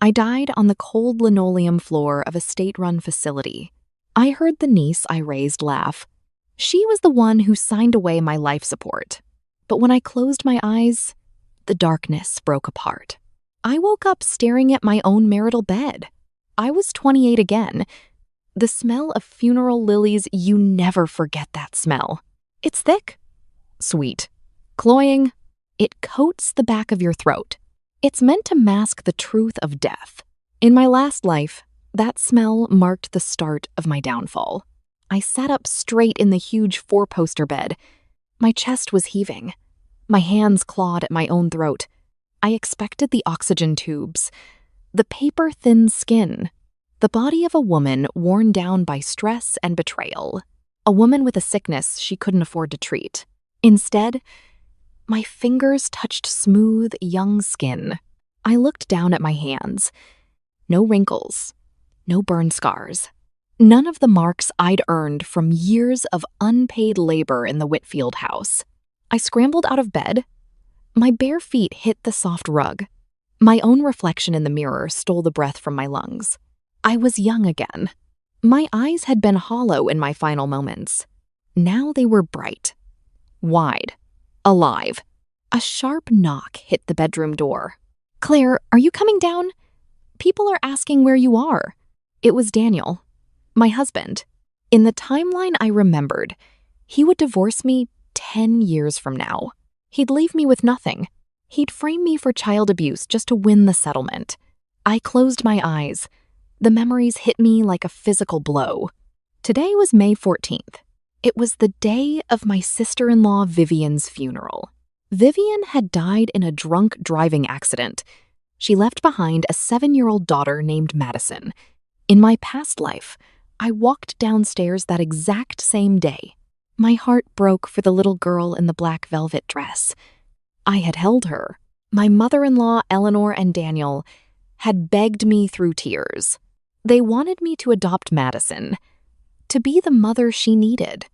I died on the cold linoleum floor of a state-run facility. I heard the niece I raised laugh. She was the one who signed away my life support. But when I closed my eyes, the darkness broke apart. I woke up staring at my own marital bed. I was 28 again. The smell of funeral lilies, you never forget that smell. It's thick, sweet, cloying. It coats the back of your throat. It's meant to mask the truth of death. In my last life, that smell marked the start of my downfall. I sat up straight in the huge four-poster bed. My chest was heaving. My hands clawed at my own throat. I expected the oxygen tubes, the paper-thin skin, the body of a woman worn down by stress and betrayal, a woman with a sickness she couldn't afford to treat. Instead, my fingers touched smooth, young skin. I looked down at my hands. No wrinkles, no burn scars. None of the marks I'd earned from years of unpaid labor in the Whitfield house. I scrambled out of bed. My bare feet hit the soft rug. My own reflection in the mirror stole the breath from my lungs. I was young again. My eyes had been hollow in my final moments. Now they were bright, wide, alive. A sharp knock hit the bedroom door. "Claire, are you coming down? People are asking where you are." It was Daniel, my husband. In the timeline I remembered, he would divorce me 10 years from now. He'd leave me with nothing. He'd frame me for child abuse just to win the settlement. I closed my eyes. The memories hit me like a physical blow. Today was May 14th. It was the day of my sister-in-law Vivian's funeral. Vivian had died in a drunk driving accident. She left behind a 7-year-old daughter named Madison. In my past life, I walked downstairs that exact same day. My heart broke for the little girl in the black velvet dress. I had held her. My mother-in-law, Eleanor, and Daniel had begged me through tears. They wanted me to adopt Madison, to be the mother she needed.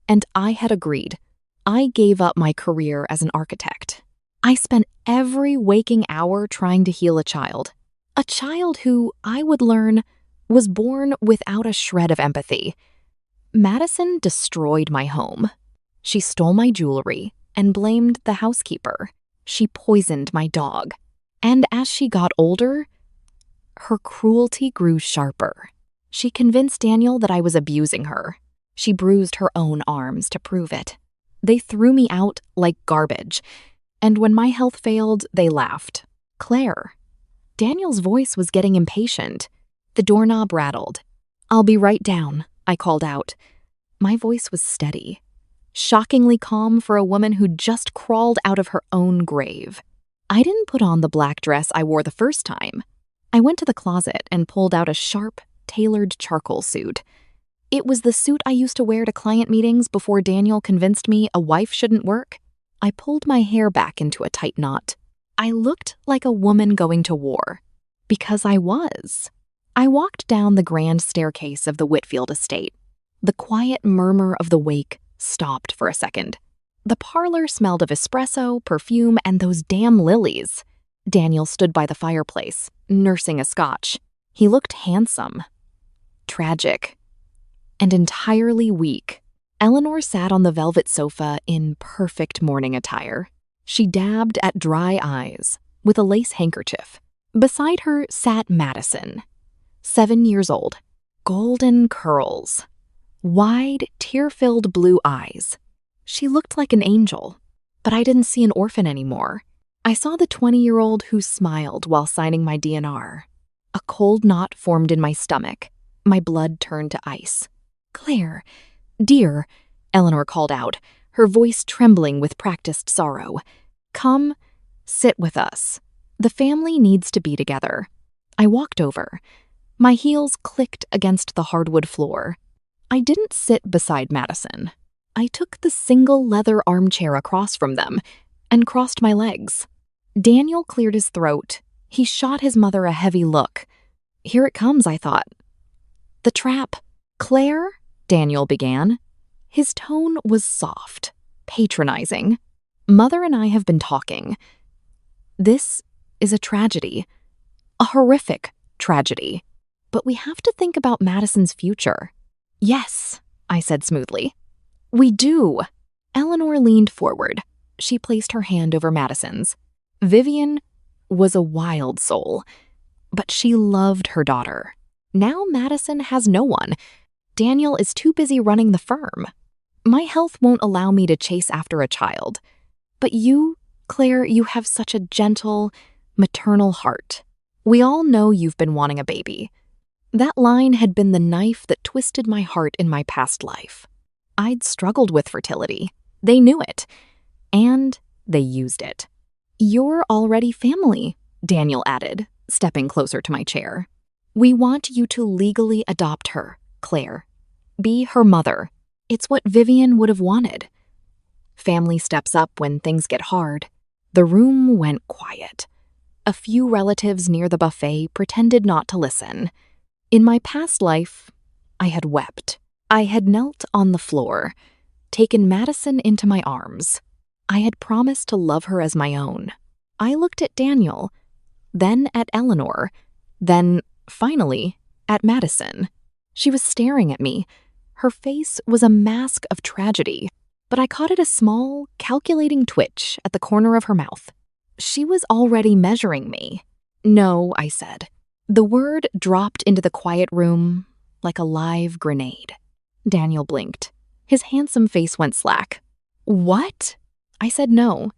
And I had agreed. I gave up my career as an architect. I spent every waking hour trying to heal a child who, I would learn, was born without a shred of empathy. Madison destroyed my home. She stole my jewelry and blamed the housekeeper. She poisoned my dog. And as she got older, her cruelty grew sharper. She convinced Daniel that I was abusing her. She bruised her own arms to prove it. They threw me out like garbage, and when my health failed, they laughed. "Claire." Daniel's voice was getting impatient. The doorknob rattled. "I'll be right down," I called out. My voice was steady, shockingly calm for a woman who'd just crawled out of her own grave. I didn't put on the black dress I wore the first time. I went to the closet and pulled out a sharp, tailored charcoal suit. It was the suit I used to wear to client meetings before Daniel convinced me a wife shouldn't work. I pulled my hair back into a tight knot. I looked like a woman going to war. Because I was. I walked down the grand staircase of the Whitfield estate. The quiet murmur of the wake stopped for a second. The parlor smelled of espresso, perfume, and those damn lilies. Daniel stood by the fireplace, nursing a scotch. He looked handsome, tragic, and entirely weak. Eleanor sat on the velvet sofa in perfect morning attire. She dabbed at dry eyes with a lace handkerchief. Beside her sat Madison, 7 years old, golden curls, wide, tear-filled blue eyes. She looked like an angel, but I didn't see an orphan anymore. I saw the 20-year-old who smiled while signing my DNR. A cold knot formed in my stomach. My blood turned to ice. "Claire, dear," Eleanor called out, her voice trembling with practiced sorrow. "Come, sit with us. The family needs to be together." I walked over. My heels clicked against the hardwood floor. I didn't sit beside Madison. I took the single leather armchair across from them and crossed my legs. Daniel cleared his throat. He shot his mother a heavy look. Here it comes, I thought. "The trap." "Claire," Daniel began. His tone was soft, patronizing. "Mother and I have been talking. This is a tragedy. A horrific tragedy. But we have to think about Madison's future. Yes, I said smoothly. We do. Eleanor leaned forward. She placed her hand over Madison's. Vivian was a wild soul, but she loved her daughter. Now Madison has no one. Daniel is too busy running the firm. My health won't allow me to chase after a child. But you, Claire, you have such a gentle, maternal heart. We all know you've been wanting a baby. That line had been the knife that twisted my heart in my past life. I'd struggled with fertility. They knew it. And they used it. You're already family, Daniel added, stepping closer to my chair. We want you to legally adopt her, Claire. Be her mother. It's what Vivian would have wanted. Family steps up when things get hard. The room went quiet. A few relatives near the buffet pretended not to listen. In my past life, I had wept. I had knelt on the floor, taken Madison into my arms. I had promised to love her as my own. I looked at Daniel, then at Eleanor, then, finally, at Madison. She was staring at me. Her face was a mask of tragedy, but I caught a small, calculating twitch at the corner of her mouth. She was already measuring me. No, I said. The word dropped into the quiet room like a live grenade. Daniel blinked. His handsome face went slack. What? I said no.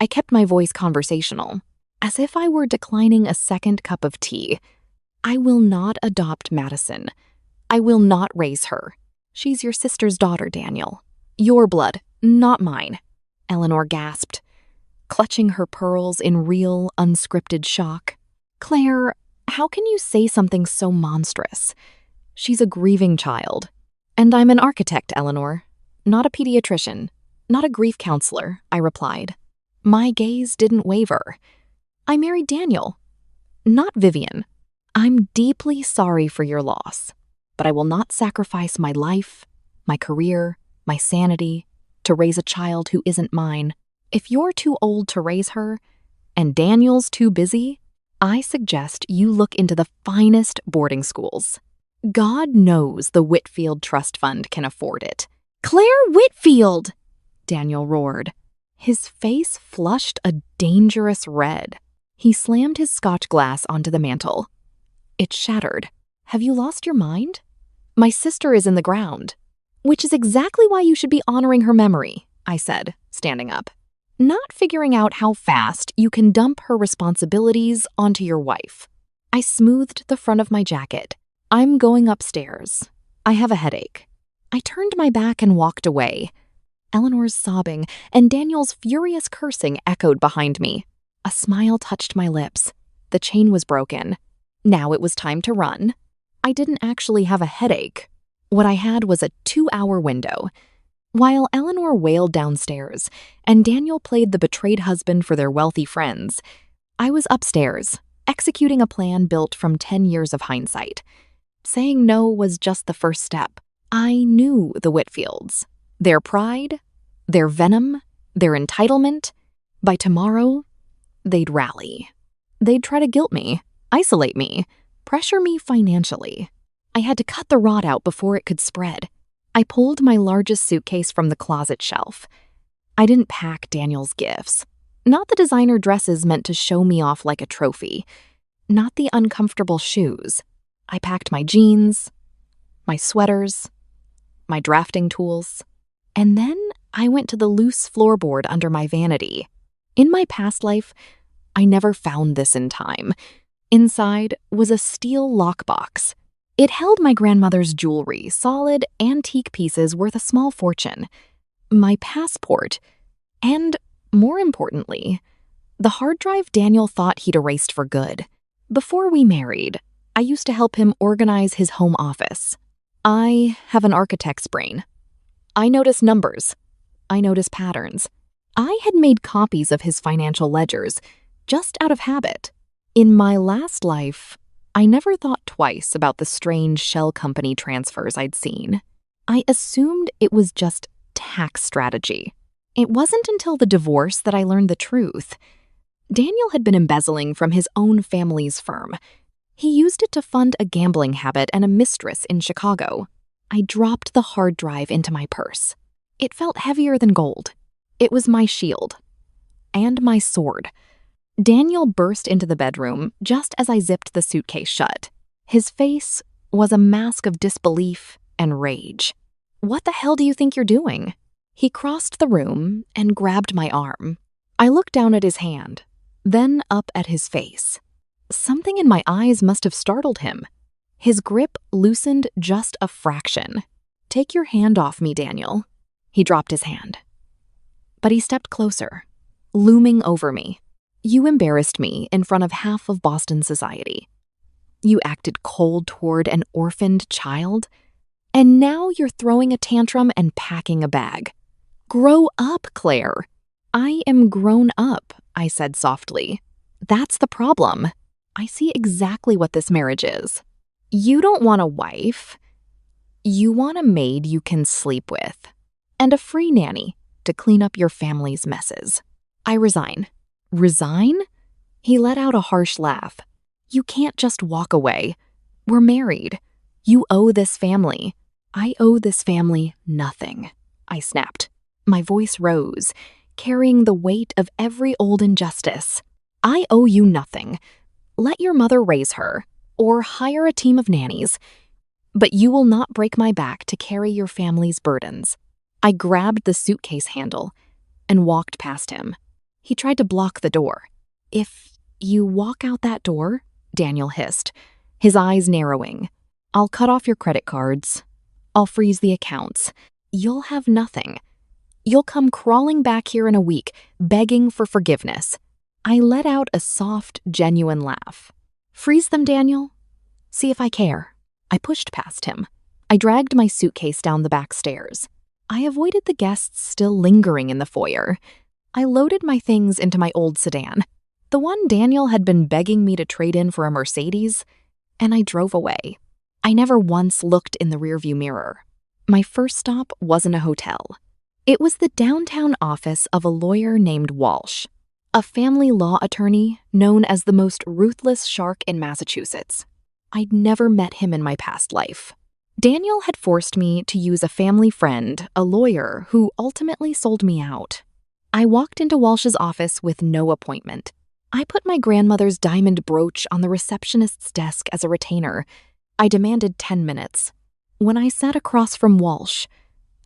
I kept my voice conversational, as if I were declining a second cup of tea. I will not adopt Madison. I will not raise her. She's your sister's daughter, Daniel. Your blood, not mine. Eleanor gasped, clutching her pearls in real, unscripted shock. Claire, how can you say something so monstrous? She's a grieving child. And I'm an architect, Eleanor, not a pediatrician, not a grief counselor, I replied. My gaze didn't waver. I married Daniel, not Vivian. I'm deeply sorry for your loss, but I will not sacrifice my life, my career, my sanity to raise a child who isn't mine. If you're too old to raise her, and Daniel's too busy, I suggest you look into the finest boarding schools. God knows the Whitfield Trust Fund can afford it. Claire Whitfield! Daniel roared. His face flushed a dangerous red. He slammed his scotch glass onto the mantel. It shattered. Have you lost your mind? My sister is in the ground. Which is exactly why you should be honoring her memory, I said, standing up. Not figuring out how fast you can dump her responsibilities onto your wife. I smoothed the front of my jacket. I'm going upstairs. I have a headache. I turned my back and walked away. Eleanor's sobbing and Daniel's furious cursing echoed behind me. A smile touched my lips. The chain was broken. Now it was time to run. I didn't actually have a headache. What I had was a 2-hour window. While Eleanor wailed downstairs and Daniel played the betrayed husband for their wealthy friends, I was upstairs, executing a plan built from 10 years of hindsight. Saying no was just the first step. I knew the Whitfields. Their pride, their venom, their entitlement. By tomorrow, they'd rally. They'd try to guilt me, isolate me, pressure me financially. I had to cut the rot out before it could spread. I pulled my largest suitcase from the closet shelf. I didn't pack Daniel's gifts. Not the designer dresses meant to show me off like a trophy. Not the uncomfortable shoes. I packed my jeans, my sweaters, my drafting tools. And then I went to the loose floorboard under my vanity. In my past life, I never found this in time. Inside was a steel lockbox. It held my grandmother's jewelry, solid, antique pieces worth a small fortune, my passport, and, more importantly, the hard drive Daniel thought he'd erased for good. Before we married, I used to help him organize his home office. I have an architect's brain. I notice numbers. I notice patterns. I had made copies of his financial ledgers, just out of habit. In my last life, I never thought twice about the strange shell company transfers I'd seen. I assumed it was just tax strategy. It wasn't until the divorce that I learned the truth. Daniel had been embezzling from his own family's firm. He used it to fund a gambling habit and a mistress in Chicago. I dropped the hard drive into my purse. It felt heavier than gold. It was my shield. And my sword. Daniel burst into the bedroom just as I zipped the suitcase shut. His face was a mask of disbelief and rage. "What the hell do you think you're doing?" He crossed the room and grabbed my arm. I looked down at his hand, then up at his face. Something in my eyes must have startled him. His grip loosened just a fraction. "Take your hand off me, Daniel." He dropped his hand. But he stepped closer, looming over me. "You embarrassed me in front of half of Boston society. You acted cold toward an orphaned child, and now you're throwing a tantrum and packing a bag. Grow up, Claire." "I am grown up," I said softly. "That's the problem. I see exactly what this marriage is. You don't want a wife. You want a maid you can sleep with, and a free nanny to clean up your family's messes. I resign." "Resign?" He let out a harsh laugh. "You can't just walk away. We're married. You owe this family." "I owe this family nothing," I snapped. My voice rose, carrying the weight of every old injustice. "I owe you nothing. Let your mother raise her, or hire a team of nannies. But you will not break my back to carry your family's burdens." I grabbed the suitcase handle and walked past him. He tried to block the door. "If you walk out that door," Daniel hissed, his eyes narrowing, "I'll cut off your credit cards. I'll freeze the accounts. You'll have nothing. You'll come crawling back here in a week, begging for forgiveness." I let out a soft, genuine laugh. "Freeze them, Daniel? See if I care." I pushed past him. I dragged my suitcase down the back stairs. I avoided the guests still lingering in the foyer. I loaded my things into my old sedan, the one Daniel had been begging me to trade in for a Mercedes, and I drove away. I never once looked in the rearview mirror. My first stop wasn't a hotel. It was the downtown office of a lawyer named Walsh, a family law attorney known as the most ruthless shark in Massachusetts. I'd never met him in my past life. Daniel had forced me to use a family friend, a lawyer, who ultimately sold me out. I walked into Walsh's office with no appointment. I put my grandmother's diamond brooch on the receptionist's desk as a retainer. I demanded 10 minutes. When I sat across from Walsh,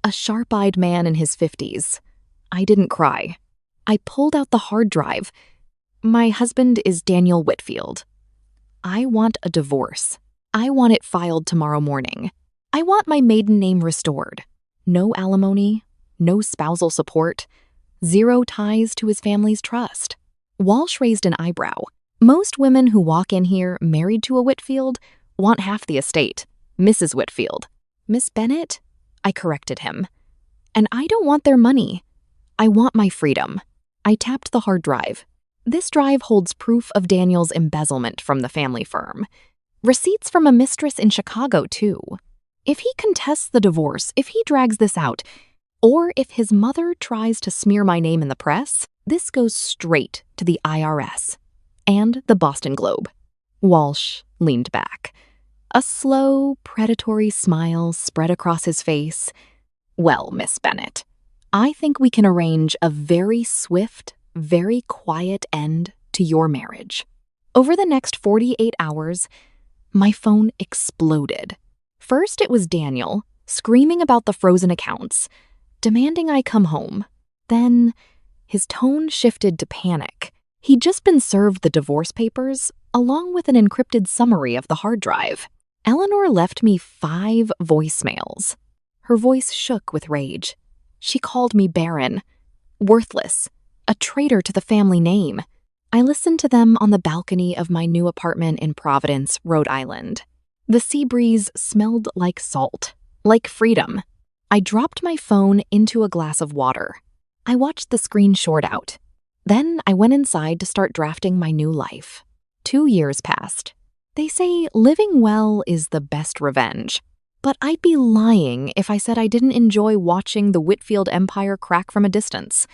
a sharp-eyed man in his 50s, I didn't cry. I pulled out the hard drive. "My husband is Daniel Whitfield. I want a divorce. I want it filed tomorrow morning. I want my maiden name restored. No alimony, no spousal support, 0 ties to his family's trust." Walsh raised an eyebrow. "Most women who walk in here married to a Whitfield want half the estate. Mrs. Whitfield." "Miss Bennett?" I corrected him. "And I don't want their money. I want my freedom." I tapped the hard drive. This drive holds proof of Daniel's embezzlement from the family firm. Receipts from a mistress in Chicago, too. If he contests the divorce, if he drags this out, or if his mother tries to smear my name in the press, this goes straight to the IRS and the Boston Globe. Walsh leaned back. A slow, predatory smile spread across his face. "Well, Miss Bennett, I think we can arrange a very swift, very quiet end to your marriage." Over the next 48 hours, my phone exploded. First, it was Daniel, screaming about the frozen accounts, demanding I come home. Then, his tone shifted to panic. He'd just been served the divorce papers, along with an encrypted summary of the hard drive. Eleanor left me 5 voicemails. Her voice shook with rage. She called me barren, worthless, a traitor to the family name. I listened to them on the balcony of my new apartment in Providence, Rhode Island. The sea breeze smelled like salt, like freedom. I dropped my phone into a glass of water. I watched the screen short out. Then I went inside to start drafting my new life. 2 years passed. They say living well is the best revenge. But I'd be lying if I said I didn't enjoy watching the Whitfield empire crack from a distance.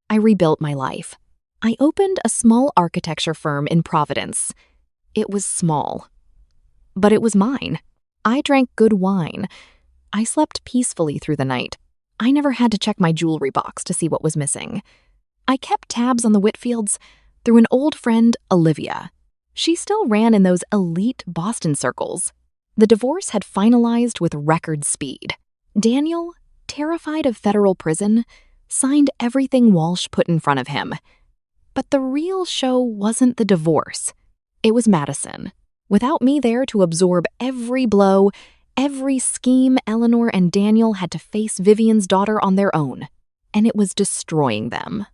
I rebuilt my life. I opened a small architecture firm in Providence. It was small, but it was mine. I drank good wine. I slept peacefully through the night. I never had to check my jewelry box to see what was missing. I kept tabs on the Whitfields through an old friend, Olivia. She still ran in those elite Boston circles. The divorce had finalized with record speed. Daniel, terrified of federal prison, signed everything Walsh put in front of him. But the real show wasn't the divorce. It was Madison. Without me there to absorb every blow, every scheme Eleanor and Daniel had to face Vivian's daughter on their own. And it was destroying them.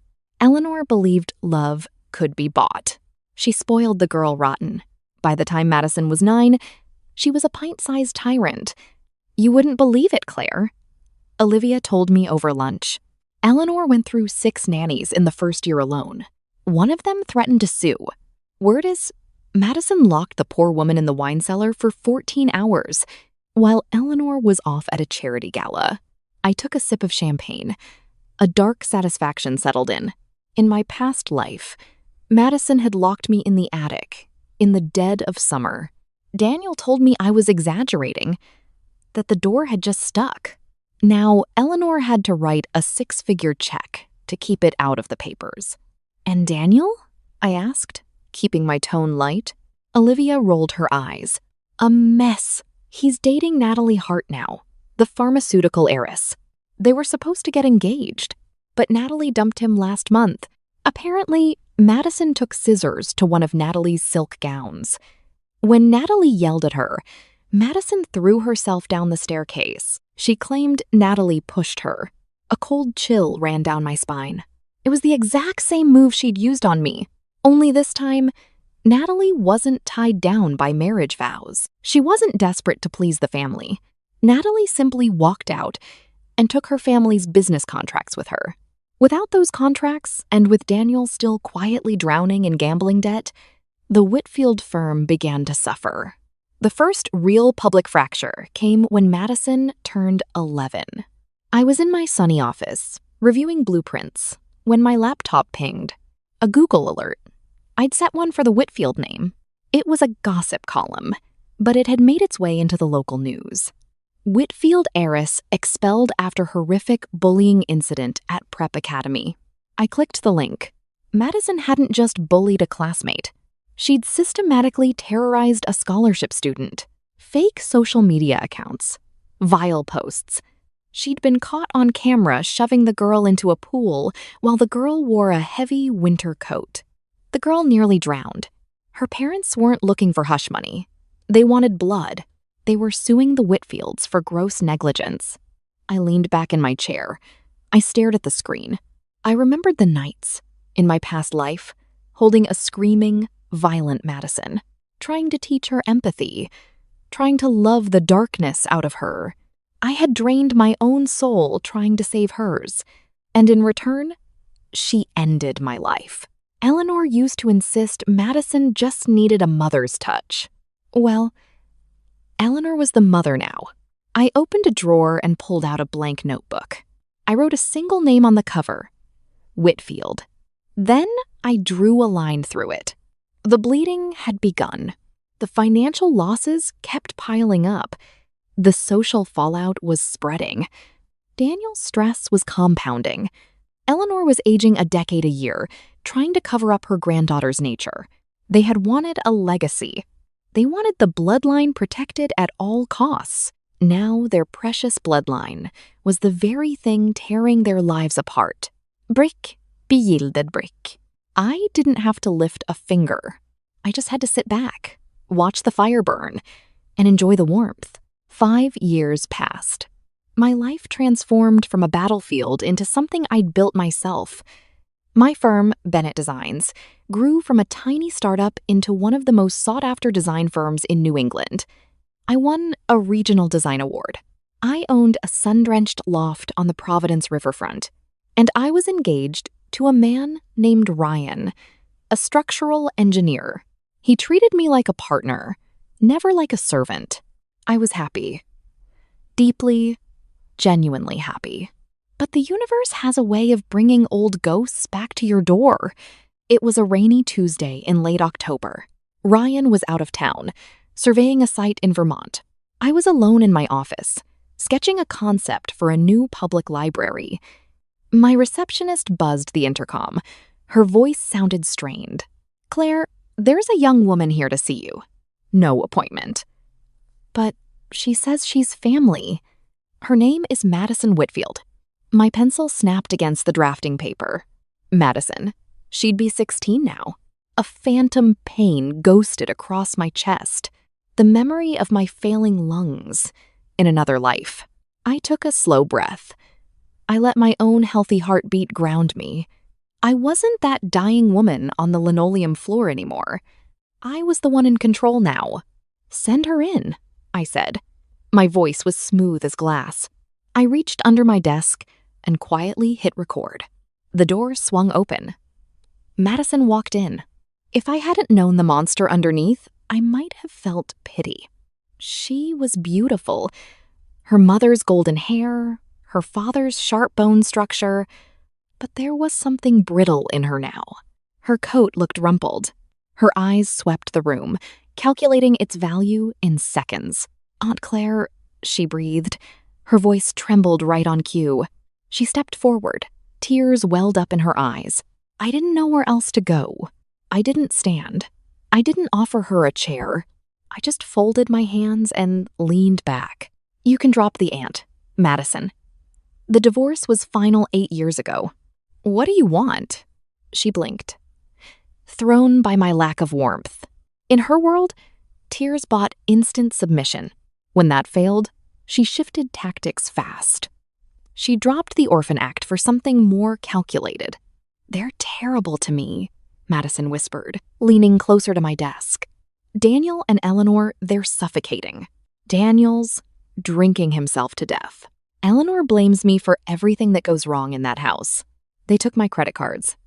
Eleanor believed love could be bought. She spoiled the girl rotten. By the time Madison was 9, she was a pint-sized tyrant. You wouldn't believe it, Claire. Olivia told me over lunch. Eleanor went through 6 nannies in the first year alone. One of them threatened to sue. Word is, Madison locked the poor woman in the wine cellar for 14 hours, while Eleanor was off at a charity gala. I took a sip of champagne. A dark satisfaction settled in. In my past life, Madison had locked me in the attic, in the dead of summer. Daniel told me I was exaggerating, that the door had just stuck. Now, Eleanor had to write a 6-figure check to keep it out of the papers. And Daniel? I asked, keeping my tone light. Olivia rolled her eyes. A mess. He's dating Natalie Hart now, the pharmaceutical heiress. They were supposed to get engaged, but Natalie dumped him last month. Apparently, Madison took scissors to one of Natalie's silk gowns. When Natalie yelled at her, Madison threw herself down the staircase. She claimed Natalie pushed her. A cold chill ran down my spine. It was the exact same move she'd used on me, only this time, Natalie wasn't tied down by marriage vows. She wasn't desperate to please the family. Natalie simply walked out and took her family's business contracts with her. Without those contracts, and with Daniel still quietly drowning in gambling debt, the Whitfield firm began to suffer. The first real public fracture came when Madison turned 11. I was in my sunny office, reviewing blueprints, when my laptop pinged. A Google alert. I'd set one for the Whitfield name. It was a gossip column, but it had made its way into the local news. Whitfield heiress expelled after horrific bullying incident at Prep Academy. I clicked the link. Madison hadn't just bullied a classmate. She'd systematically terrorized a scholarship student. Fake social media accounts. Vile posts. She'd been caught on camera shoving the girl into a pool while the girl wore a heavy winter coat. The girl nearly drowned. Her parents weren't looking for hush money. They wanted blood. They were suing the Whitfields for gross negligence. I leaned back in my chair. I stared at the screen. I remembered the nights, in my past life, holding a screaming, violent Madison, trying to teach her empathy, trying to love the darkness out of her. I had drained my own soul trying to save hers, and in return, she ended my life. Eleanor used to insist Madison just needed a mother's touch. Well, Eleanor was the mother now. I opened a drawer and pulled out a blank notebook. I wrote a single name on the cover, Whitfield. Then I drew a line through it. The bleeding had begun. The financial losses kept piling up. The social fallout was spreading. Daniel's stress was compounding. Eleanor was aging a decade a year, trying to cover up her granddaughter's nature. They had wanted a legacy. They wanted the bloodline protected at all costs. Now their precious bloodline was the very thing tearing their lives apart. Brick begilded brick. I didn't have to lift a finger. I just had to sit back, watch the fire burn, and enjoy the warmth. 5 years passed. My life transformed from a battlefield into something I'd built myself. My firm, Bennett Designs, grew from a tiny startup into one of the most sought-after design firms in New England. I won a regional design award. I owned a sun-drenched loft on the Providence riverfront, and I was engaged to a man named Ryan, a structural engineer. He treated me like a partner, never like a servant. I was happy. Deeply, genuinely happy. But the universe has a way of bringing old ghosts back to your door. It was a rainy Tuesday in late October. Ryan was out of town, surveying a site in Vermont. I was alone in my office, sketching a concept for a new public library. My receptionist buzzed the intercom. Her voice sounded strained. "Claire, there's a young woman here to see you." "No appointment." "But she says she's family." "Her name is Madison Whitfield." My pencil snapped against the drafting paper. Madison. She'd be 16 now. A phantom pain ghosted across my chest. The memory of my failing lungs in another life. I took a slow breath. I let my own healthy heartbeat ground me. I wasn't that dying woman on the linoleum floor anymore. I was the one in control now. "Send her in," I said. My voice was smooth as glass. I reached under my desk and quietly hit record. The door swung open. Madison walked in. If I hadn't known the monster underneath, I might have felt pity. She was beautiful. Her mother's golden hair, her father's sharp bone structure, but there was something brittle in her now. Her coat looked rumpled. Her eyes swept the room, calculating its value in seconds. "Aunt Claire," she breathed. Her voice trembled right on cue. She stepped forward. Tears welled up in her eyes. I didn't know where else to go. I didn't stand. I didn't offer her a chair. I just folded my hands and leaned back. "You can drop the aunt, Madison. The divorce was final 8 years ago. What do you want?" She blinked. Thrown by my lack of warmth. In her world, tears bought instant submission. When that failed, she shifted tactics fast. She dropped the Orphan Act for something more calculated. "They're terrible to me," Madison whispered, leaning closer to my desk. "Daniel and Eleanor, they're suffocating. Daniel's drinking himself to death. Eleanor blames me for everything that goes wrong in that house. They took my credit cards.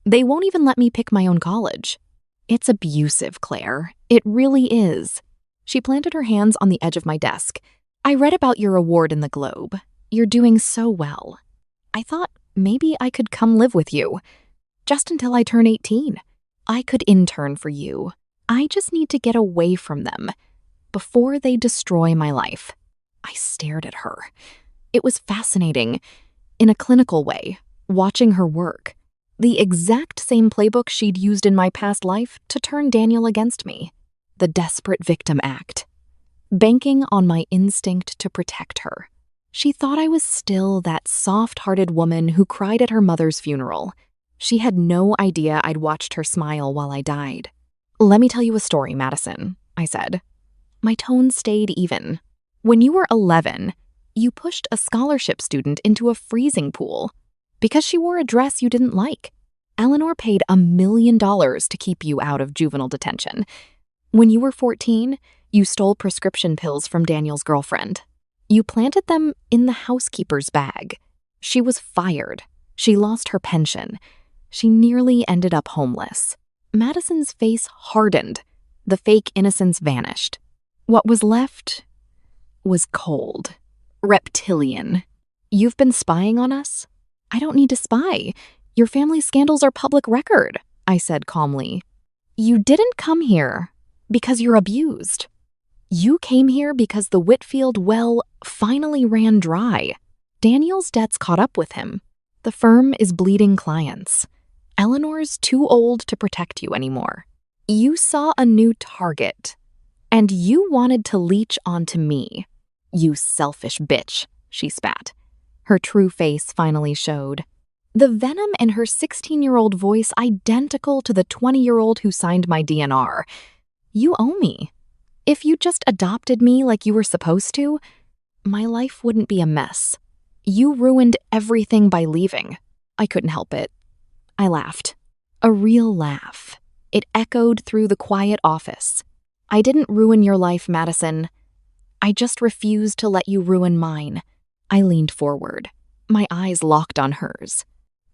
They won't even let me pick my own college. It's abusive, Claire. It really is." She planted her hands on the edge of my desk. "I read about your award in the Globe. You're doing so well. I thought maybe I could come live with you. Just until I turn 18. I could intern for you. I just need to get away from them before they destroy my life." I stared at her. It was fascinating, in a clinical way, watching her work. The exact same playbook she'd used in my past life to turn Daniel against me. The desperate victim act. Banking on my instinct to protect her. She thought I was still that soft-hearted woman who cried at her mother's funeral. She had no idea I'd watched her smile while I died. "Let me tell you a story, Madison," I said. My tone stayed even. "When you were 11, you pushed a scholarship student into a freezing pool because she wore a dress you didn't like. Eleanor paid $1 million to keep you out of juvenile detention. When you were 14, you stole prescription pills from Daniel's girlfriend. You planted them in the housekeeper's bag. She was fired. She lost her pension. She nearly ended up homeless." Madison's face hardened. The fake innocence vanished. What was left was cold. Reptilian. "You've been spying on us?" "I don't need to spy. Your family scandals are public record," I said calmly. "You didn't come here because you're abused. You came here because the Whitfield well finally ran dry. Daniel's debts caught up with him. The firm is bleeding clients. Eleanor's too old to protect you anymore. You saw a new target, and you wanted to leech onto me. You selfish bitch," she spat. Her true face finally showed. The venom in her 16-year-old voice identical to the 20-year-old who signed my DNR. "You owe me. If you just adopted me like you were supposed to, my life wouldn't be a mess. You ruined everything by leaving." I couldn't help it. I laughed. A real laugh. It echoed through the quiet office. "I didn't ruin your life, Madison. I just refused to let you ruin mine." I leaned forward. My eyes locked on hers.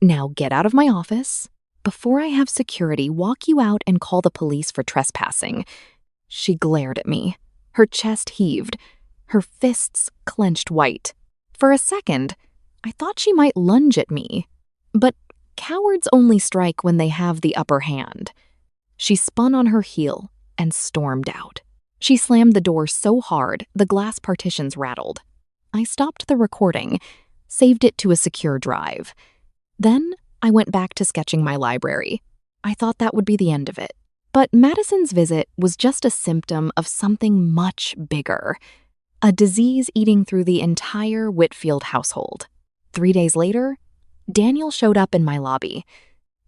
"Now get out of my office. Before I have security walk you out and call the police for trespassing." She glared at me. Her chest heaved. Her fists clenched white. For a second, I thought she might lunge at me. But Cowards only strike when they have the upper hand. She spun on her heel and stormed out. She slammed the door so hard the glass partitions rattled. I stopped the recording, saved it to a secure drive. Then I went back to sketching my library. I thought that would be the end of it. But Madison's visit was just a symptom of something much bigger. A disease eating through the entire Whitfield household. 3 days later, Daniel showed up in my lobby.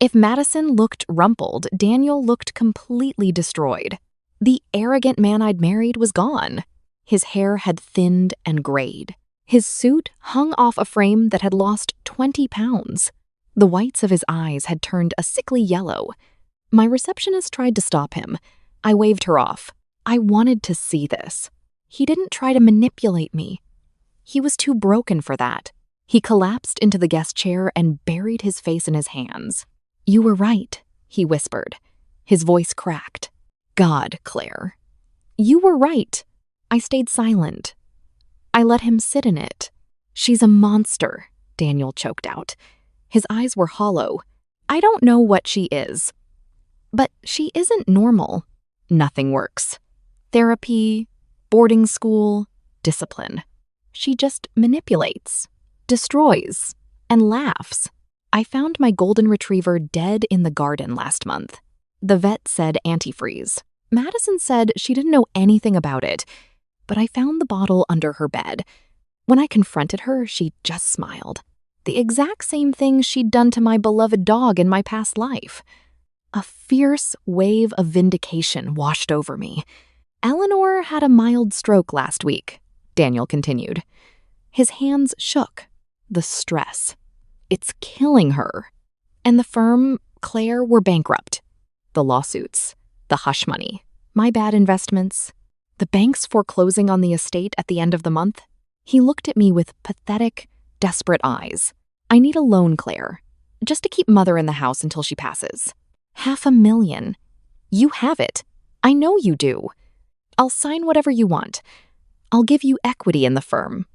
If Madison looked rumpled, Daniel looked completely destroyed. The arrogant man I'd married was gone. His hair had thinned and grayed. His suit hung off a frame that had lost 20 pounds. The whites of his eyes had turned a sickly yellow. My receptionist tried to stop him. I waved her off. I wanted to see this. He didn't try to manipulate me. He was too broken for that. He collapsed into the guest chair and buried his face in his hands. "You were right," he whispered. His voice cracked. "God, Claire. You were right." I stayed silent. I let him sit in it. "She's a monster," Daniel choked out. His eyes were hollow. "I don't know what she is. But she isn't normal. Nothing works. Therapy, boarding school, discipline. She just manipulates, destroys, and laughs. I found my golden retriever dead in the garden last month. The vet said antifreeze. Madison said she didn't know anything about it, but I found the bottle under her bed. When I confronted her, she just smiled. The exact same thing she'd done to my beloved dog in my past life. A fierce wave of vindication washed over me. "Eleanor had a mild stroke last week," Daniel continued. His hands shook. "The stress. It's killing her. And the firm, Claire, were bankrupt. The lawsuits, the hush money, my bad investments, the banks foreclosing on the estate at the end of the month." He looked at me with pathetic, desperate eyes. "I need a loan, Claire, just to keep Mother in the house until she passes. $500,000. You have it. I know you do. I'll sign whatever you want. I'll give you equity in the firm."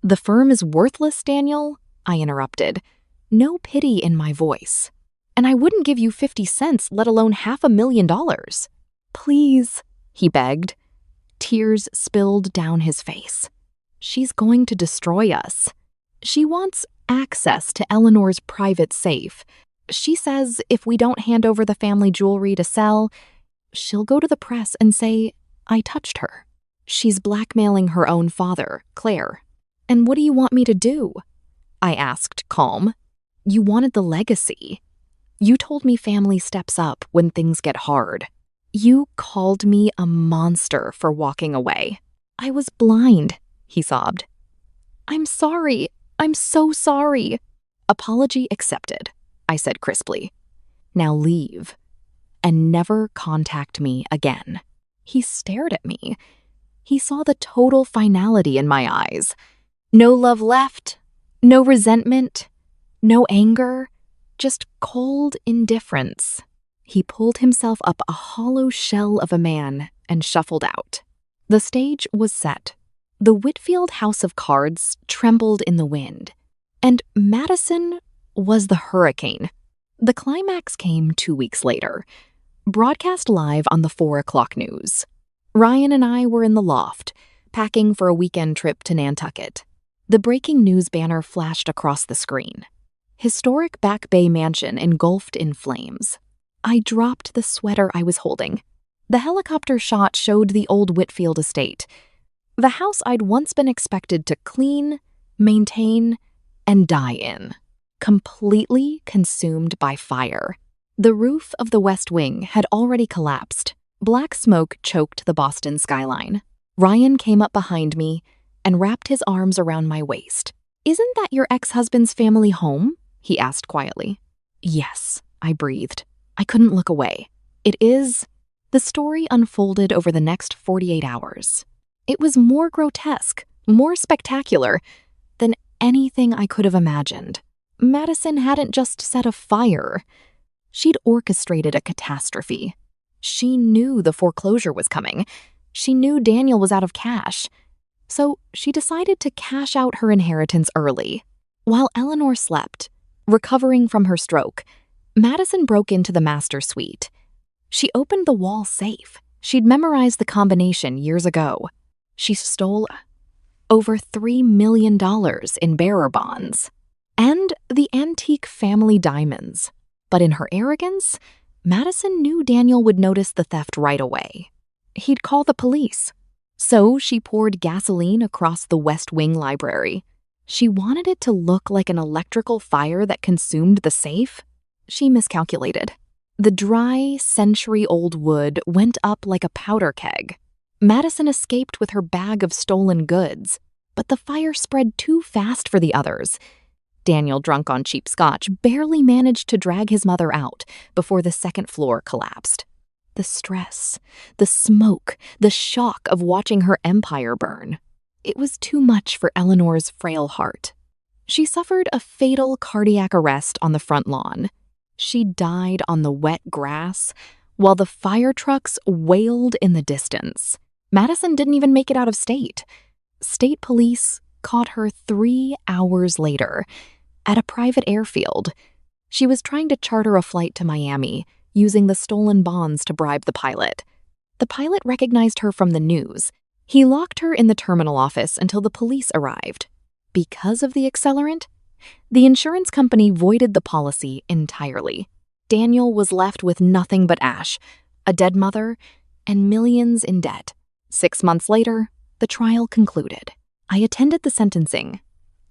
"The firm is worthless, Daniel," I interrupted. No pity in my voice. "And I wouldn't give you 50 cents, let alone $500,000. "Please," he begged. Tears spilled down his face. "She's going to destroy us. She wants access to Eleanor's private safe. She says if we don't hand over the family jewelry to sell, she'll go to the press and say I touched her. She's blackmailing her own father, Claire." "And what do you want me to do?" I asked, calm. "You wanted the legacy. You told me family steps up when things get hard. You called me a monster for walking away." "I was blind," he sobbed. "I'm sorry. I'm so sorry." "Apology accepted," I said crisply. "Now leave, and never contact me again." He stared at me. He saw the total finality in my eyes. No love left, no resentment, no anger, just cold indifference. He pulled himself up a hollow shell of a man and shuffled out. The stage was set. The Whitfield house of cards trembled in the wind, and Madison was the hurricane. The climax came 2 weeks later, broadcast live on the 4 o'clock news. Ryan and I were in the loft, packing for a weekend trip to Nantucket. The breaking news banner flashed across the screen. Historic Back Bay mansion engulfed in flames. I dropped the sweater I was holding. The helicopter shot showed the old Whitfield estate, the house I'd once been expected to clean, maintain, and die in, completely consumed by fire. The roof of the West Wing had already collapsed. Black smoke choked the Boston skyline. Ryan came up behind me and wrapped his arms around my waist. "Isn't that your ex-husband's family home?" he asked quietly. "Yes," I breathed. I couldn't look away. "It is." The story unfolded over the next 48 hours. It was more grotesque, more spectacular than anything I could have imagined. Madison hadn't just set a fire. She'd orchestrated a catastrophe. She knew the foreclosure was coming. She knew Daniel was out of cash. So she decided to cash out her inheritance early. While Eleanor slept, Recovering from her stroke, Madison broke into the master suite. She opened the wall safe. She'd memorized the combination years ago. She stole over $3 million in bearer bonds and the antique family diamonds. But in her arrogance, Madison knew Daniel would notice the theft right away. He'd call the police. So she poured gasoline across the West Wing library. She wanted it to look like an electrical fire that consumed the safe. She miscalculated. The dry, century-old wood went up like a powder keg. Madison escaped with her bag of stolen goods, but the fire spread too fast for the others. Daniel, drunk on cheap scotch, barely managed to drag his mother out before the second floor collapsed. The stress, the smoke, the shock of watching her empire burn. It was too much for Eleanor's frail heart. She suffered a fatal cardiac arrest on the front lawn. She died on the wet grass while the fire trucks wailed in the distance. Madison didn't even make it out of state. State police caught her 3 hours later at a private airfield. She was trying to charter a flight to Miami, using the stolen bonds to bribe the pilot. The pilot recognized her from the news. He locked her in the terminal office until the police arrived. Because of the accelerant, the insurance company voided the policy entirely. Daniel was left with nothing but ash, a dead mother, and millions in debt. 6 months later, the trial concluded. I attended the sentencing.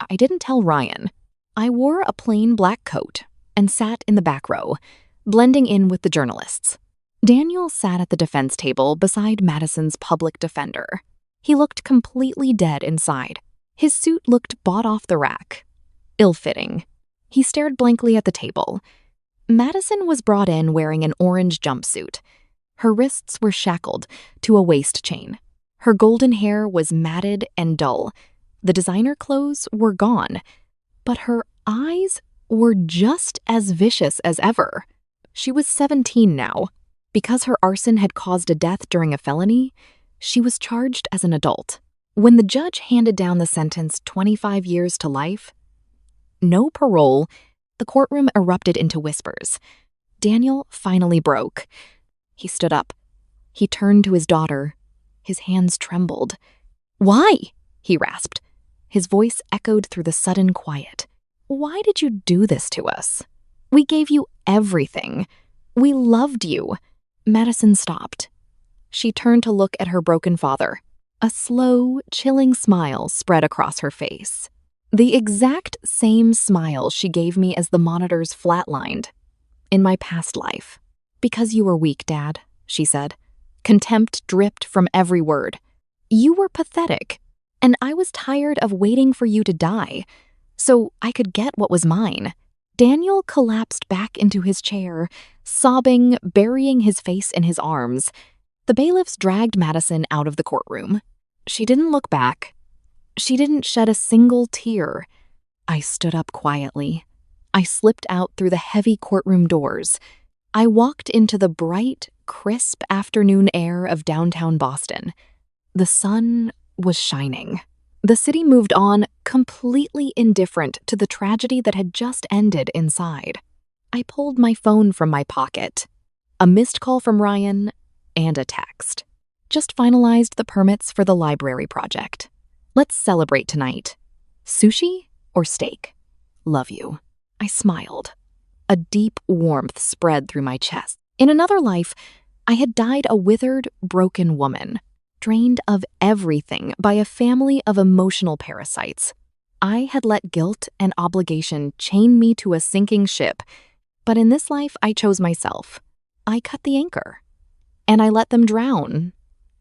I didn't tell Ryan. I wore a plain black coat and sat in the back row, blending in with the journalists. Daniel sat at the defense table beside Madison's public defender. He looked completely dead inside. His suit looked bought off the rack. Ill-fitting. He stared blankly at the table. Madison was brought in wearing an orange jumpsuit. Her wrists were shackled to a waist chain. Her golden hair was matted and dull. The designer clothes were gone, but her eyes were just as vicious as ever. She was 17 now. Because her arson had caused a death during a felony, she was charged as an adult. When the judge handed down the sentence 25 years to life, no parole, the courtroom erupted into whispers. Daniel finally broke. He stood up. He turned to his daughter. His hands trembled. "Why?" he rasped. His voice echoed through the sudden quiet. "Why did you do this to us? We gave you everything. We loved you." Madison stopped. She turned to look at her broken father. A slow, chilling smile spread across her face. The exact same smile she gave me as the monitors flatlined. "In my past life. Because you were weak, Dad," she said. Contempt dripped from every word. "You were pathetic, and I was tired of waiting for you to die, so I could get what was mine." Daniel collapsed back into his chair, sobbing, burying his face in his arms. The bailiffs dragged Madison out of the courtroom. She didn't look back. She didn't shed a single tear. I stood up quietly. I slipped out through the heavy courtroom doors. I walked into the bright, crisp afternoon air of downtown Boston. The sun was shining. The city moved on, completely indifferent to the tragedy that had just ended inside. I pulled my phone from my pocket. A missed call from Ryan and a text. Just finalized the permits for the library project. Let's celebrate tonight. Sushi or steak? Love you. I smiled. A deep warmth spread through my chest. In another life, I had died a withered, broken woman, drained of everything by a family of emotional parasites. I had let guilt and obligation chain me to a sinking ship, but in this life I chose myself. I cut the anchor, and I let them drown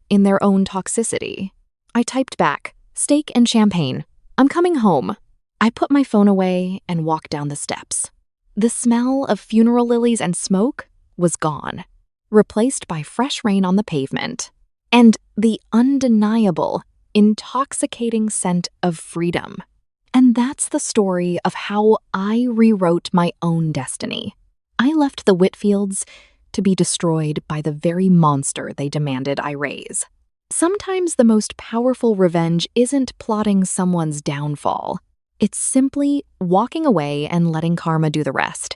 in their own toxicity. I typed back, "Steak and champagne. I'm coming home." I put my phone away and walked down the steps. The smell of funeral lilies and smoke was gone, replaced by fresh rain on the pavement, and the undeniable, intoxicating scent of freedom. And that's the story of how I rewrote my own destiny. I left the Whitfields to be destroyed by the very monster they demanded I raise. Sometimes the most powerful revenge isn't plotting someone's downfall. It's simply walking away and letting karma do the rest.